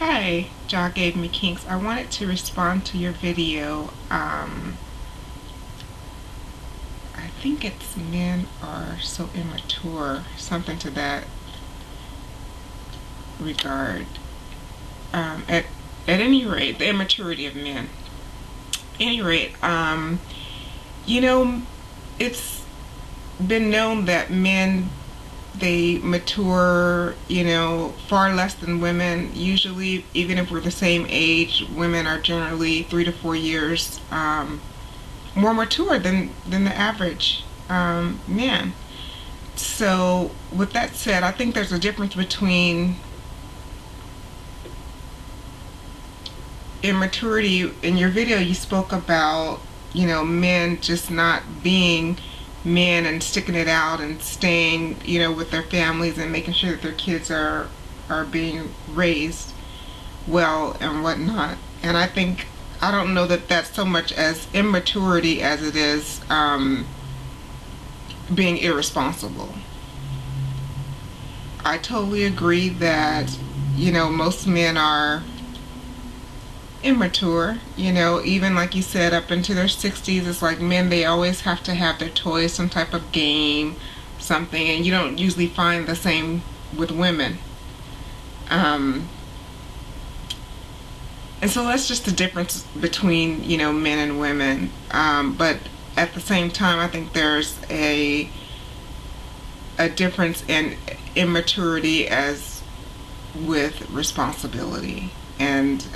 Hi, Jahgavemekinks. I wanted to respond to your video. I think it's men are so immature, something to that regard. At any rate, the immaturity of men. Any rate, you know, it's been known that men, they mature, far less than women. Usually, even if we're the same age, women are generally 3 to 4 years more mature than the average man. So, with that said, I think there's a difference between immaturity. In your video, you spoke about, men just not being men and sticking it out and staying, with their families and making sure that their kids are being raised well and whatnot. And I don't know that that's so much as immaturity as it is being irresponsible. I totally agree that, most men are immature, even like you said, up into their 60s. It's like men, they always have to have their toys, some type of game, something, and you don't usually find the same with women. And so that's just the difference between, men and women. But at the same time, I think there's a difference in immaturity as with responsibility. And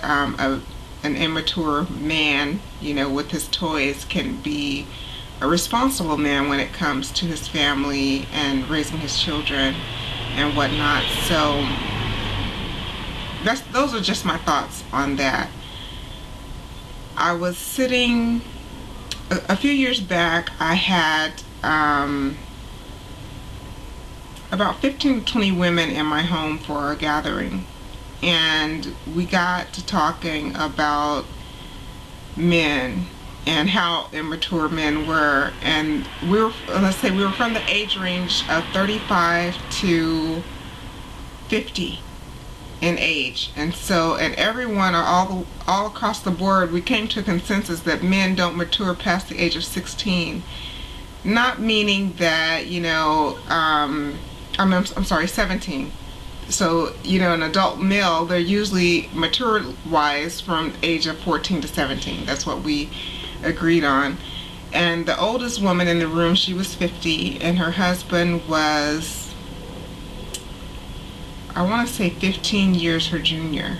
an immature man, with his toys, can be a responsible man when it comes to his family and raising his children and whatnot. So those are just my thoughts on that. I was sitting a few years back. I had about 15 to 20 women in my home for a gathering, and we got to talking about men and how immature men were. And we were from the age range of 35 to 50 in age. And everyone, all across the board, we came to a consensus that men don't mature past the age of 16. Not meaning that, I'm sorry, 17. So, an adult male, they're usually mature-wise from age of 14 to 17. That's what we agreed on. And the oldest woman in the room, she was 50, and her husband was, I want to say, 15 years her junior.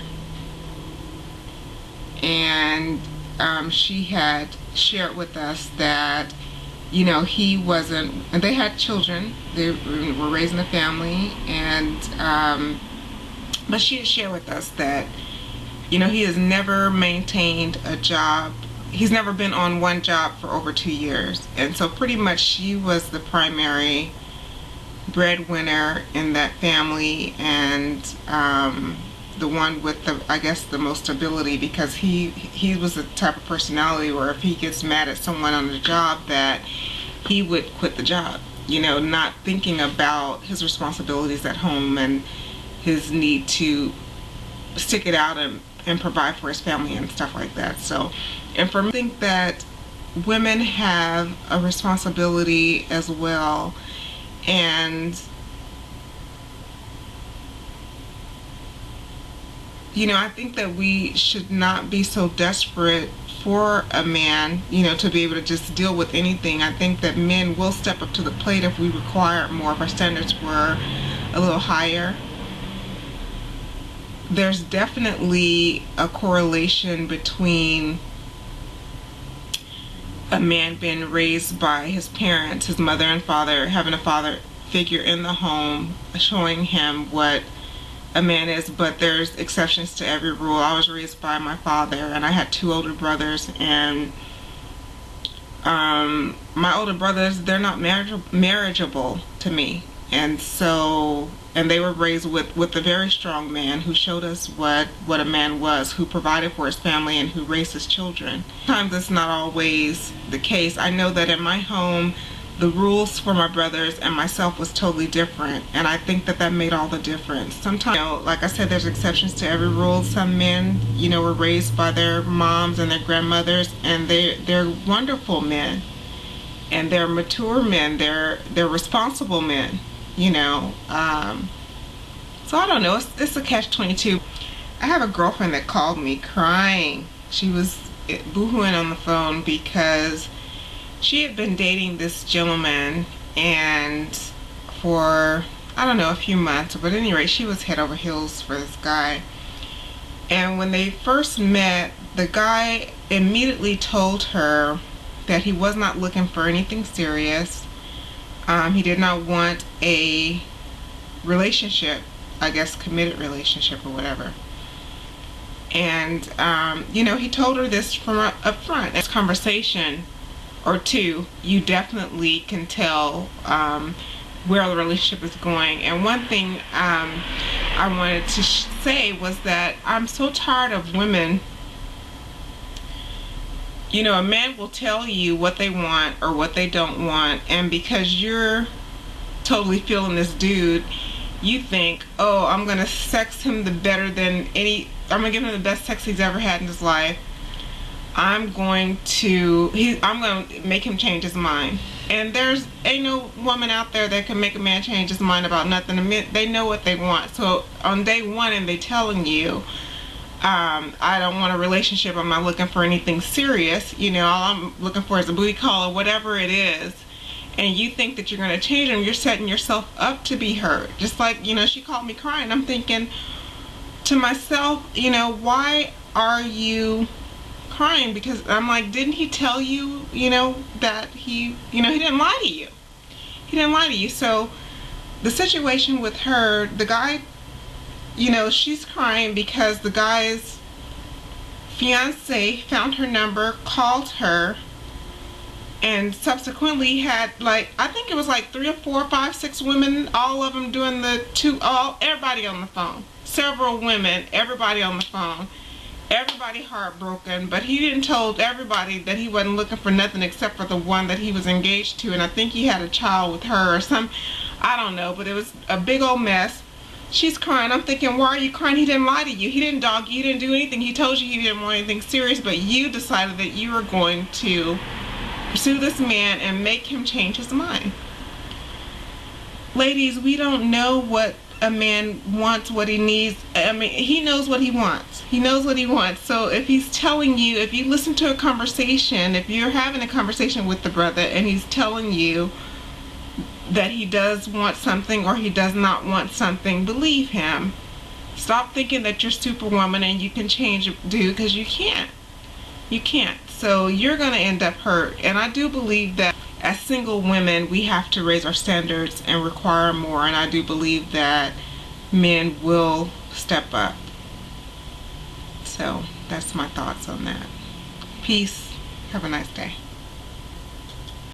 And she had shared with us that, he wasn't, and they had children, they were raising a family, and but she had shared with us that, he has never maintained a job. He's never been on one job for over 2 years. And so pretty much she was the primary breadwinner in that family, and the one with the most stability, because he was the type of personality where if he gets mad at someone on the job, that he would quit the job, not thinking about his responsibilities at home and his need to stick it out and provide for his family and stuff like that. So, and for me, I think that women have a responsibility as well. And I think that we should not be so desperate for a man, to be able to just deal with anything. I think that men will step up to the plate if we require more, if our standards were a little higher. There's definitely a correlation between a man being raised by his parents, his mother and father, having a father figure in the home, showing him what a man is. But there's exceptions to every rule. I was raised by my father, and I had 2 older brothers, and my older brothers, they're not marriageable to me. And so, and they were raised with a very strong man who showed us what a man was, who provided for his family and who raised his children. Sometimes it's not always the case. I know that in my home, the rules for my brothers and myself was totally different, and I think that that made all the difference. Sometimes, you know, like I said, there's exceptions to every rule. Some men, you know, were raised by their moms and their grandmothers, and they're wonderful men, and they're mature men. They're responsible men, you know. So I don't know. It's a catch-22. I have a girlfriend that called me crying. She was boohooing on the phone because she had been dating this gentleman, and for, I don't know, a few months, but at any rate, she was head over heels for this guy. And when they first met, the guy immediately told her that he was not looking for anything serious. He did not want a relationship, I guess committed relationship or whatever. And you know, he told her this from up front. This conversation or two, you definitely can tell where the relationship is going. And one thing I wanted to say was that I'm so tired of women. You know, a man will tell you what they want or what they don't want, and because you're totally feeling this dude, you think, oh, I'm gonna sex him I'm gonna give him the best sex he's ever had in his life. I'm gonna make him change his mind. And ain't no woman out there that can make a man change his mind about nothing. They know what they want. So on day one, and they telling you, I don't want a relationship, I'm not looking for anything serious, you know, all I'm looking for is a booty call or whatever it is, and you think that you're going to change them, you're setting yourself up to be hurt. Just like, you know, she called me crying. I'm thinking to myself, you know, why are you crying? Because I'm like, didn't he tell you, you know, that he didn't lie to you. He didn't lie to you. So the situation with her, the guy, you know, she's crying because the guy's fiance found her number, called her, and subsequently had, like, I think it was like 3 or 4, 5, 6 women, all of them doing everybody on the phone. Several women, everybody on the phone. Everybody heartbroken, but he didn't told everybody that he wasn't looking for nothing except for the one that he was engaged to, and I think he had a child with her or some, I don't know, but it was a big old mess. She's crying. I'm thinking, why are you crying? He didn't lie to you. He didn't dog you. He didn't do anything. He told you he didn't want anything serious, but you decided that you were going to pursue this man and make him change his mind. Ladies, we don't know what a man wants, what he needs. I mean, he knows what he wants. He knows what he wants. So if he's telling you, if you listen to a conversation, if you're having a conversation with the brother and he's telling you that he does want something or he does not want something, believe him. Stop thinking that you're Superwoman and you can change a dude, because you can't. You can't. So you're going to end up hurt. And I do believe that as single women, we have to raise our standards and require more. And I do believe that men will step up. So that's my thoughts on that. Peace. Have a nice day.